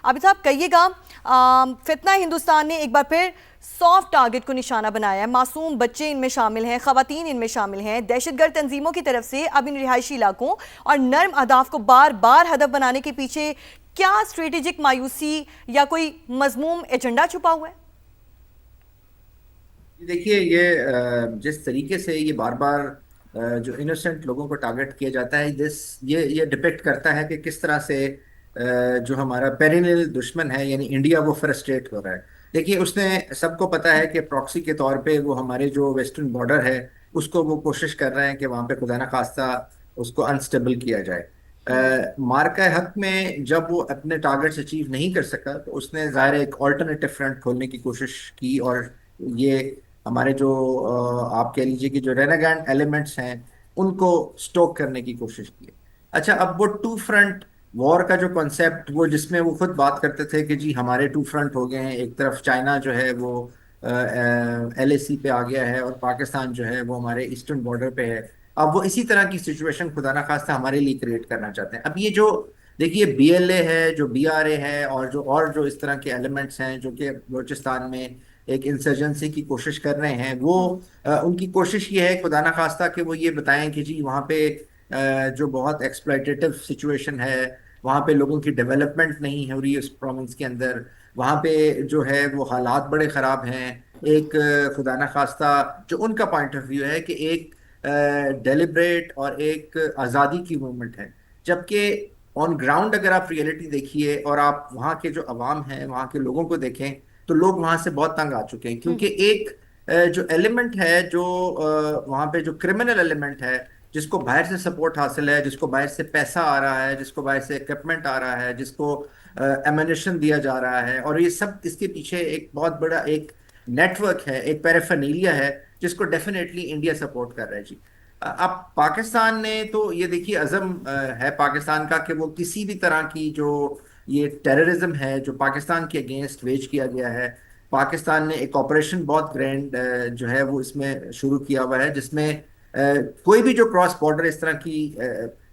عابد صاحب کہیے گا، فتنہ ہندوستان نے ایک بار پھر سافٹ ٹارگٹ کو نشانہ بنایا ہے، معصوم بچے ان میں شامل ہیں، خواتین ان میں شامل ہیں، دہشت گرد تنظیموں کی طرف سے اب ان رہائشی علاقوں اور نرم اہداف کو بار بار ہدف بنانے کے پیچھے کیا اسٹریٹجک مایوسی یا کوئی مذموم ایجنڈا چھپا ہوا ہے؟ دیکھیے یہ جس طریقے سے یہ بار بار جو انوسنٹ لوگوں کو ٹارگٹ کیا جاتا ہے، یہ ڈپیکٹ کرتا ہے کہ کس طرح سے جو ہمارا پیرینل دشمن ہے یعنی انڈیا وہ فرسٹریٹ ہو رہا ہے۔ دیکھیے اس نے سب کو پتا ہے کہ پراکسی کے طور پہ وہ ہمارے جو ویسٹرن بارڈر ہے اس کو وہ کوشش کر رہے ہیں کہ وہاں پہ خدا نخواستہ اس کو انسٹیبل کیا جائے۔ مارکہ حق میں جب وہ اپنے ٹارگٹس اچیو نہیں کر سکا تو اس نے ظاہر ایک آلٹرنیٹو فرنٹ کھولنے کی کوشش کی، اور یہ ہمارے جو آپ کہہ لیجیے کہ جو رینیگینڈ ایلیمنٹس ہیں ان کو سٹوک کرنے کی کوشش کی ہے۔ اچھا، اب وہ ٹو فرنٹ وار کا جو کنسیپٹ، وہ جس میں وہ خود بات کرتے تھے کہ جی ہمارے ٹو فرنٹ ہو گئے ہیں، ایک طرف چائنا جو ہے وہ ایل اے سی پہ آ گیا ہے اور پاکستان جو ہے وہ ہمارے ایسٹرن بارڈر پہ ہے۔ اب وہ اسی طرح کی سچویشن خدا نخواستہ ہمارے لیے کریٹ کرنا چاہتے ہیں۔ اب یہ جو دیکھیے بی ایل اے ہے، جو بی آر اے ہے، اور جو اس طرح کے ایلیمنٹس ہیں جو کہ بلوچستان میں ایک انسرجنسی کی کوشش کر رہے ہیں، وہ ان کی کوشش یہ ہے خدا نخواستہ کہ وہ یہ بتائیں کہ جی وہاں پہ جو بہت ایکسپلائٹیو سچویشن ہے، وہاں پہ لوگوں کی ڈیولپمنٹ نہیں ہو رہی ہے اس پروونس کے اندر، وہاں پہ جو ہے وہ حالات بڑے خراب ہیں۔ ایک خدا نخواستہ جو ان کا پوائنٹ آف ویو ہے کہ ایک ڈیلیبریٹ اور ایک آزادی کی موومنٹ ہے، جبکہ آن گراؤنڈ اگر آپ ریئلٹی دیکھیے اور آپ وہاں کے جو عوام ہیں، وہاں کے لوگوں کو دیکھیں، تو لوگ وہاں سے بہت تنگ آ چکے ہیں، کیونکہ ایک جو ایلیمنٹ ہے، جو وہاں پہ جو کرمنل ایلیمنٹ ہے، جس کو باہر سے سپورٹ حاصل ہے، جس کو باہر سے پیسہ آ رہا ہے، جس کو باہر سے اکوپمنٹ آ رہا ہے، جس کو ایمونیشن دیا جا رہا ہے، اور یہ سب اس کے پیچھے ایک بہت بڑا ایک نیٹ ورک ہے، ایک پیرافینیلیا ہے جس کو ڈیفینیٹلی انڈیا سپورٹ کر رہا ہے جی۔ اب پاکستان نے تو یہ دیکھیے عزم ہے پاکستان کا کہ وہ کسی بھی طرح کی جو یہ ٹیررزم ہے جو پاکستان کے اگینسٹ ویج کیا گیا ہے، پاکستان نے ایک آپریشن بہت گرینڈ جو ہے وہ اس میں شروع کیا ہوا ہے، جس میں کوئی بھی جو کراس بارڈر اس طرح کی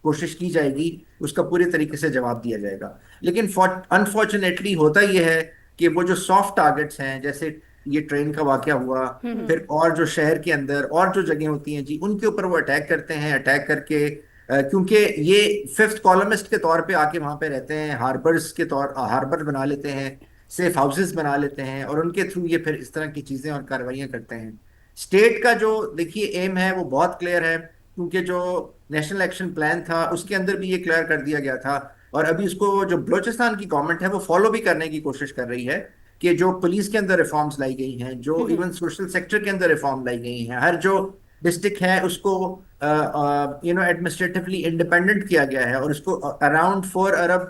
کوشش کی جائے گی اس کا پوری طریقے سے جواب دیا جائے گا۔ لیکن انفارچونیٹلی ہوتا یہ ہے کہ وہ جو سافٹ ٹارگٹس ہیں، جیسے یہ ٹرین کا واقعہ ہوا، پھر اور جو شہر کے اندر اور جو جگہیں ہوتی ہیں جی ان کے اوپر وہ اٹیک کرتے ہیں، اٹیک کر کے کیونکہ یہ ففتھ کالمسٹ کے طور پہ آ کے وہاں پہ رہتے ہیں، ہاربر بنا لیتے ہیں، سیف ہاؤسز بنا لیتے ہیں، اور ان کے تھرو یہ پھر اس طرح کی چیزیں اور کارروائیاں کرتے ہیں۔ اسٹیٹ کا جو دیکھیے ایم ہے وہ بہت کلیئر ہے، کیونکہ جو نیشنل ایکشن پلان تھا اس کے اندر بھی یہ کلیئر کر دیا گیا تھا، اور ابھی اس کو جو بلوچستان کی گورنمنٹ ہے وہ فالو بھی کرنے کی کوشش کر رہی ہے، کہ جو پولیس کے اندر ریفارمز لائی گئی ہیں، جو ایون سوشل سیکٹر کے اندر ریفارم لائی گئی ہیں، ہر جو ڈسٹرکٹ ہے اس کو ایڈمنسٹریٹولی انڈیپینڈنٹ کیا گیا ہے، اور اس کو اراؤنڈ 4 ارب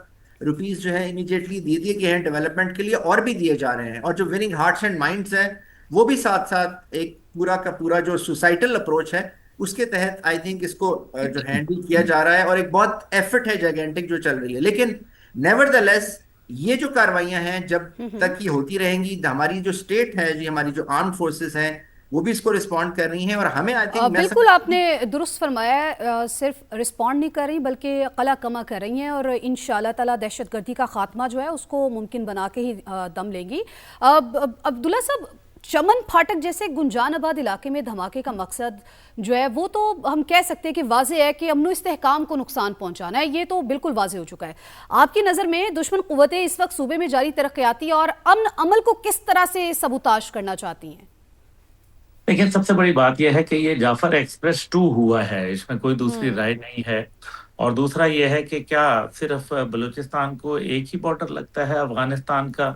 روپیز جو ہے امیجیٹلی دے دیے گئے ہیں ڈیولپمنٹ کے لیے، اور بھی دیے جا رہے ہیں، اور جو وننگ ہارٹس اینڈ مائنڈس ہے وہ بھی ساتھ ساتھ ایک پورا کا پورا جو سوسائٹل اپروچ ہے اس کے تحت آئی تھنک اس کو جو ہینڈل کیا جا رہا ہے، اور ایک بہت ایفرٹ ہے جیگنٹک جو چل رہی ہے۔ لیکن نیور دا لیس یہ جو کاروائیاں ہیں جب تک یہ ہوتی رہیں گی، ہماری جو اسٹیٹ ہے جی، ہماری جو آرمڈ فورسز ہیں وہ بھی اس کو رسپونڈ کر رہی ہیں، اور ہمیں آئی تھنک میں بالکل آپ نے درست فرمایا ہے، صرف رسپونڈ نہیں کر رہی بلکہ قلع کما کر رہی ہیں، اور انشاءاللہ تعالی دہشت گردی کا خاتمہ جو ہے اس کو ممکن بنا کے ہی دم لیں گی۔ عبداللہ صاحب، چمن پھاٹک جیسے گنجان آباد علاقے میں دھماکے کا مقصد جو ہے وہ تو ہم کہہ سکتے ہیں کہ واضح ہے کہ امن و استحکام کو نقصان پہنچانا ہے، یہ تو بالکل واضح ہو چکا ہے۔ آپ کی نظر میں دشمن قوتیں اس وقت صوبے میں جاری ترقیاتی اور امن عمل کو کس طرح سے سبوتاش کرنا چاہتی ہیں؟ لیکن سب سے بڑی بات یہ ہے کہ یہ جعفر ایکسپریس 2 ہوا ہے، اس میں کوئی دوسری رائے نہیں ہے۔ اور دوسرا یہ ہے کہ کیا صرف بلوچستان کو ایک ہی بارڈر لگتا ہے افغانستان کا؟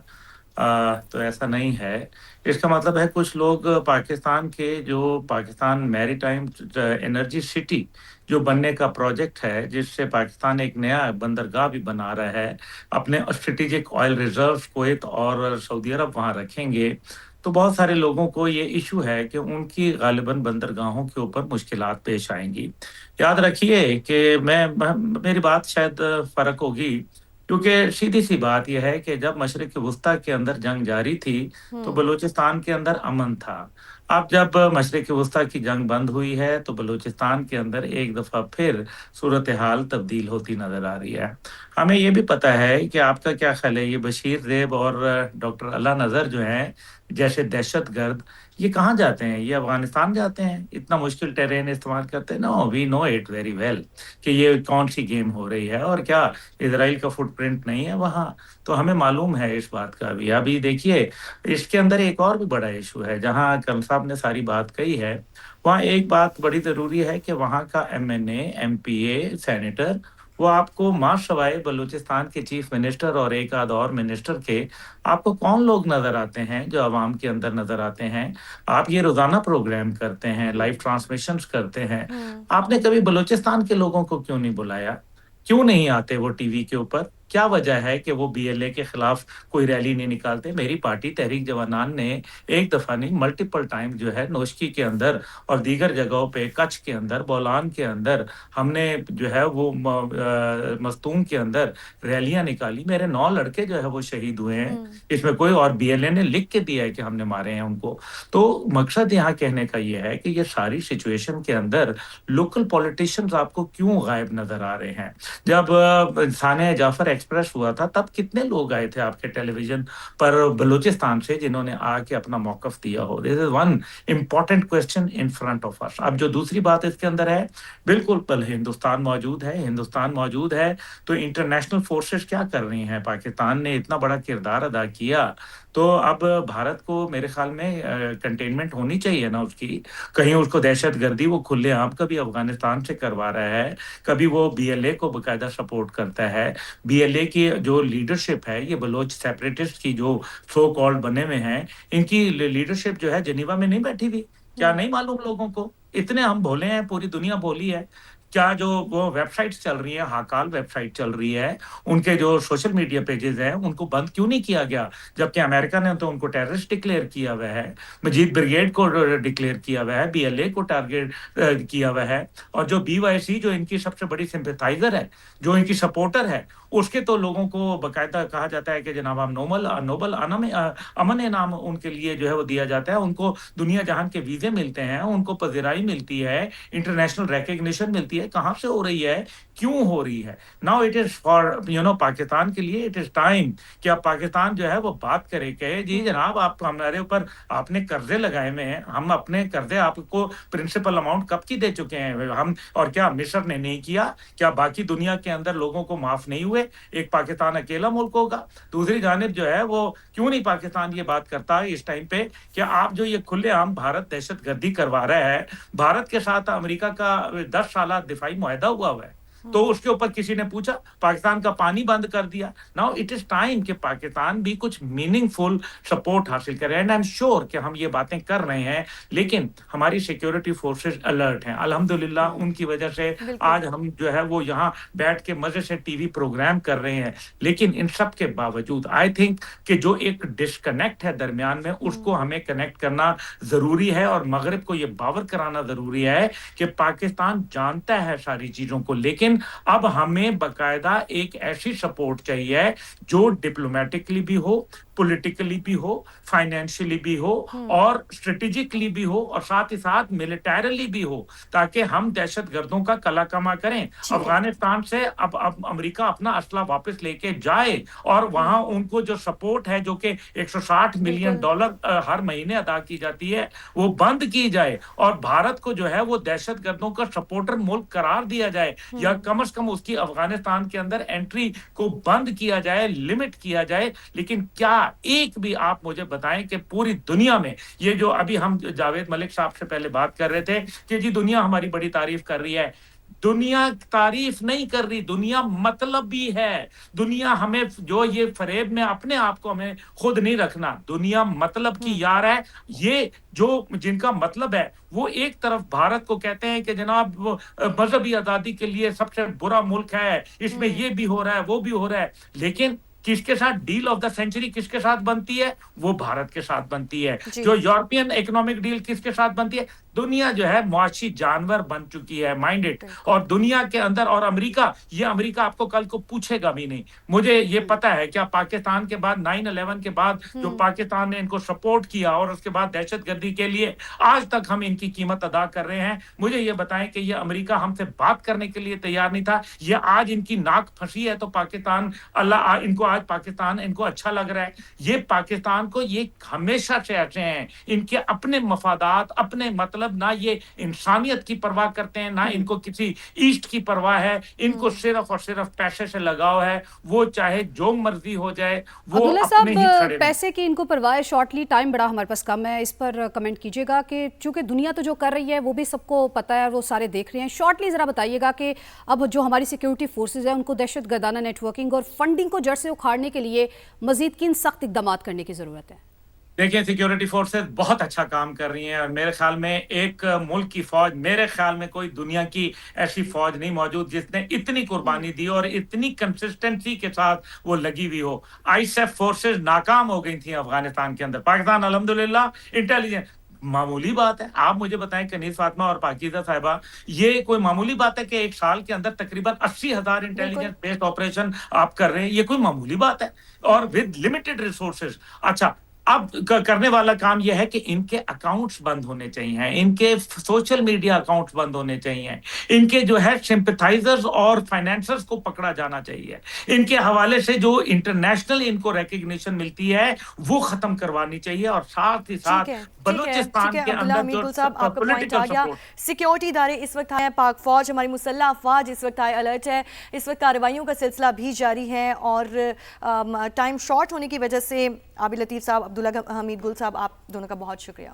تو ایسا نہیں ہے۔ اس کا مطلب ہے کچھ لوگ پاکستان کے جو پاکستان میری ٹائم انرجی سٹی جو بننے کا پروجیکٹ ہے، جس سے پاکستان ایک نیا بندرگاہ بھی بنا رہا ہے، اپنے اسٹریٹجک آئل ریزروز کویت اور سعودی عرب وہاں رکھیں گے، تو بہت سارے لوگوں کو یہ ایشو ہے کہ ان کی غالباً بندرگاہوں کے اوپر مشکلات پیش آئیں گی۔ یاد رکھیے کہ میری بات شاید فرق ہوگی، क्योंकि सीधी सी बात यह है कि जब मशरिक वस्ता के अंदर जंग जारी थी तो बलूचिस्तान के अंदर अमन था। अब जब मशरिक वस्ता की जंग बंद हुई है तो बलूचिस्तान के अंदर एक दफा फिर सूरत हाल तब्दील होती नजर आ रही है। हमें ये भी पता है कि आपका क्या ख्याल है, ये बशीर ज़ेब और डॉक्टर अला नज़र जो हैं जैसे दहशतगर्द, ये कहाँ जाते हैं? ये अफगानिस्तान जाते हैं? इतना मुश्किल टेरेन इस्तेमाल करते हैं? No, we know it very well कि ये कौन सी गेम हो रही है और क्या इजराइल का फुटप्रिंट नहीं है वहाँ। तो हमें मालूम है इस बात का भी। अभी देखिए, इसके अंदर एक और भी बड़ा इशू है, जहाँ कम साहब ने सारी बात कही है, वहाँ एक बात बड़ी ज़रूरी है कि वहाँ का एमएनए, एमपीए, सेनेटर, वो आपको माशवाए बलूचिस्तान के चीफ मिनिस्टर और एक आध और मिनिस्टर के आपको कौन लोग नजर आते हैं जो आवाम के अंदर नजर आते हैं? आप ये रोजाना प्रोग्राम करते हैं, लाइव ट्रांसमिशंस करते हैं, आपने कभी बलूचिस्तान के लोगों को क्यों नहीं बुलाया? क्यों नहीं आते वो टीवी के ऊपर? क्या वजह है कि वो बीएलए के खिलाफ कोई रैली नहीं निकालते? मेरी पार्टी तहरीक जवानान ने एक दफा नहीं मल्टीपल टाइम जो है नोशकी के अंदर और दीगर जगहों पे, कच्छ के अंदर, बोलान के अंदर, हमने जो है वो मस्तूम के अंदर रैलियां निकाली। मेरे 9 लड़के जो है वो शहीद हुए हैं, इसमें कोई और बीएलए ने लिख के दिया है कि हमने मारे हैं उनको। तो मकसद यहाँ कहने का ये है कि ये सारी सिचुएशन के अंदर लोकल पॉलिटिशियंस आपको क्यों गायब नजर आ रहे हैं? जब सानिया जाफर एक्सप्रेस हुआ था तब कितने लोग आए थे आपके टेलीविजन पर बलूचिस्तान से जिन्होंने आके अपना मौकफ दिया हो? This is one important question in front of us. अब जो दूसरी बात इसके अंदर है, बिल्कुल पल हिंदुस्तान मौजूद है, हिंदुस्तान मौजूद है तो इंटरनेशनल फोर्सेस क्या कर रही हैं? पाकिस्तान ने इतना बड़ा किरदार अदा किया तो अब भारत को मेरे ख्याल में कंटेनमेंट होनी चाहिए ना उसकी। कहीं उसको दहशतगर्दी वो खुलेआम कभी अफगानिस्तान से करवा रहा है, कभी वो बीएलए को बकायदा सपोर्ट करता है। बीएलए की जो लीडरशिप है, ये बलोच सेपरेटिस्ट की जो सो कॉल्ड बने हुए हैं, इनकी लीडरशिप जो है जेनीवा में नहीं बैठी हुई? क्या नहीं मालूम लोगों को? इतने हम भोले हैं, पूरी दुनिया भोली है क्या? जो वो वेबसाइट्स चल रही है, हाकाल वेबसाइट चल रही है, उनके जो सोशल मीडिया पेजेस हैं उनको बंद क्यों नहीं किया गया? जबकि अमेरिका ने तो उनको टेररिस्ट डिक्लेयर किया हुआ है, मजीद ब्रिगेड को डिक्लेयर किया हुआ है, बीएलए को टारगेट किया हुआ है, और जो बीवाईसी जो इनकी सबसे बड़ी सिंपैथाइजर है, जो इनकी सपोर्टर है, उसके तो लोगों को बकायदा कहा जाता है कि जनाब हम नोबल अमन इनाम उनके लिए जो है वो दिया जाता है, उनको दुनिया जहान के वीजे मिलते हैं, उनको पज़िराई मिलती है, इंटरनेशनल रिकॉग्निशन मिलती है। कहाँ से हो रही है, क्यों हो रही है? Now it is for Pakistan के लिए इट इज टाइम कि अब पाकिस्तान जो है वो बात करे कि जी जनाब आप हमारे ऊपर आपने कर्जे लगाए हुए हैं, हम अपने कर्जे आपको प्रिंसिपल अमाउंट कब की दे चुके हैं हम, और क्या मिस्र ने नहीं किया? क्या बाकी दुनिया के अंदर लोगों को माफ नहीं हुए? एक पाकिस्तान अकेला मुल्क होगा? दूसरी जानिब जो है वो क्यों नहीं पाकिस्तान ये बात करता है इस टाइम पे कि आप जो ये खुलेआम भारत दहशतगर्दी करवा रहा है, भारत के साथ अमेरिका का 10 साल दिफाई मुआहदा हुआ है, तो उसके ऊपर किसी ने पूछा? पाकिस्तान का पानी बंद कर दिया। नाउ इट इज टाइम कि पाकिस्तान भी कुछ मीनिंगफुल सपोर्ट हासिल करे, एंड आई एम श्योर कि हम ये बातें कर रहे हैं, लेकिन हमारी सिक्योरिटी फोर्सेस अलर्ट हैं अल्हम्दुलिल्लाह। उनकी वजह से आज हम जो है वो यहाँ बैठ के मजे से टीवी प्रोग्राम कर रहे हैं। लेकिन इन सब के बावजूद आई थिंक कि जो एक डिस्कनेक्ट है दरमियान में, उसको हमें कनेक्ट करना जरूरी है, और मगरिब को ये बावर कराना जरूरी है कि पाकिस्तान जानता है सारी चीजों को, लेकिन अब हमें बकायदा एक ऐसी सपोर्ट चाहिए जो डिप्लोमेटिकली भी हो, पॉलिटिकली भी हो, फाइनेंशियली भी हो, और स्ट्रेटेजिकली भी हो, और साथ ही साथ मिलिटरीली भी हो, ताकि हम दहशतगर्दों का कला कमा करें। अफगानिस्तान से अब अमेरिका अपना असला वापस लेके जाए, और वहां उनको जो सपोर्ट है जो कि 160 मिलियन डॉलर हर महीने अदा की जाती है, वो बंद की जाए, और भारत को जो है वो दहशतगर्दों का सपोर्टर मुल्क करार दिया जाए, या कम से कम उसकी अफगानिस्तान के अंदर एंट्री को बंद किया जाए, लिमिट किया जाए। लेकिन क्या एक भी आप मुझे बताएं कि पूरी दुनिया में ये जो अभी हम जावेद मलिक साहब से पहले बात कर रहे थे कि जी दुनिया हमारी बड़ी तारीफ कर रही है, दुनिया तारीफ नहीं कर रही, दुनिया मतलब भी है। दुनिया हमें जो ये फरेब में अपने आप को हमें खुद नहीं रखना, दुनिया मतलब की यार है। ये जो जिनका मतलब है वो एक तरफ भारत को कहते हैं कि जनाब मजहबी आजादी के लिए सबसे बुरा मुल्क है, इसमें ये भी हो रहा है वो भी हो रहा है, लेकिन किसके साथ डील ऑफ द सेंचुरी किसके साथ बनती है? वो भारत के साथ बनती है। जो यूरोपियन इकोनॉमिक डील किसके साथ बनती है? दुनिया जो है मुआशी जानवर बन चुकी है, माइंडेड, और दुनिया के अंदर, और अमेरिका, ये अमेरिका आपको कल को पूछेगा भी नहीं। मुझे ये पता है क्या पाकिस्तान के बाद 9/11 के बाद जो पाकिस्तान ने इनको सपोर्ट किया और उसके बाद दहशतगर्दी के लिए आज तक हम इनकी कीमत अदा कर रहे हैं। मुझे ये बताएं कि ये अमेरिका हमसे बात करने के लिए तैयार नहीं था, ये आज इनकी नाक फंसी है तो पाकिस्तान, अल्लाह इनको आज पाकिस्तान इनको अच्छा लग रहा है। ये पाकिस्तान को, ये हमेशा से ऐसे हैं, इनके अपने मफादात, अपने मतलब, ना ये इंसानियत की परवाह करते हैं, ना इनको किसी ईस्ट की परवाह है, इनको सिर्फ और सिर्फ पैसे से लगाव है। वो चाहे जो मर्जी हो जाए, वो अब्दुल्ला अपने ही साहब, खड़े। पैसे की इनको परवाह है। शॉर्टली, टाइम बड़ा हमारे पास कम है, इस पर कमेंट कीजिएगा कि चूंकि दुनिया तो जो कर रही है वो भी सबको पता है, वो सारे देख रहे हैं। शॉर्टली ज़रा बताइएगा कि अब जो हमारी सिक्योरिटी फोर्सेज है उनको दहशत गर्दाना नेटवर्किंग और फंडिंग को जड़ से उखाड़ने के लिए मजीद किन सख्त इकदाम करने की ज़रूरत है? देखिए, सिक्योरिटी फोर्सेस बहुत अच्छा काम कर रही हैं और मेरे ख्याल में एक मुल्क की फौज, मेरे ख्याल में कोई दुनिया की ऐसी फौज नहीं मौजूद जिसने इतनी कुर्बानी दी और इतनी कंसिस्टेंसी के साथ वो लगी हुई हो। आईएसएफ फोर्सेस नाकाम हो गई थी अफगानिस्तान के अंदर, पाकिस्तान अल्हम्दुलिल्लाह इंटेलिजेंस, मामूली बात है। आप मुझे बताएं कनीज फातिमा और पाकीज़ा साहिबा, ये कोई मामूली बात है कि एक साल के अंदर तकरीबन 80,000 इंटेलिजेंस बेस्ड ऑपरेशन आप कर रहे हैं? ये कोई मामूली बात है, और विद लिमिटेड रिसोर्सेज। अच्छा, अब करने वाला काम यह है कि इनके अकाउंट्स बंद होने चाहिए, इनके सोशल मीडिया अकाउंट्स बंद होने चाहिए, इनके जो है सिंपैथाइजर्स और फाइनेंसर्स को पकड़ा जाना चाहिए, इनके हवाले से जो इंटरनेशनल इनको रिकग्निशन मिलती है वो खत्म करवानी चाहिए, और साथ ही साथ बलूचिस्तान के अंदर जो पॉइंट आ गया। सिक्योरिटी इदारे इस वक्त आए, पाक फौज, हमारी मुसल्लह अफवाज इस वक्त आए अलर्ट है, इस वक्त कार्रवाइयों का सिलसिला भी जारी है और टाइम शॉर्ट होने की वजह से आबिद लतीफ़ साहब, अब्दुल्ला हमीद गुल साहब, आप दोनों का बहुत शुक्रिया।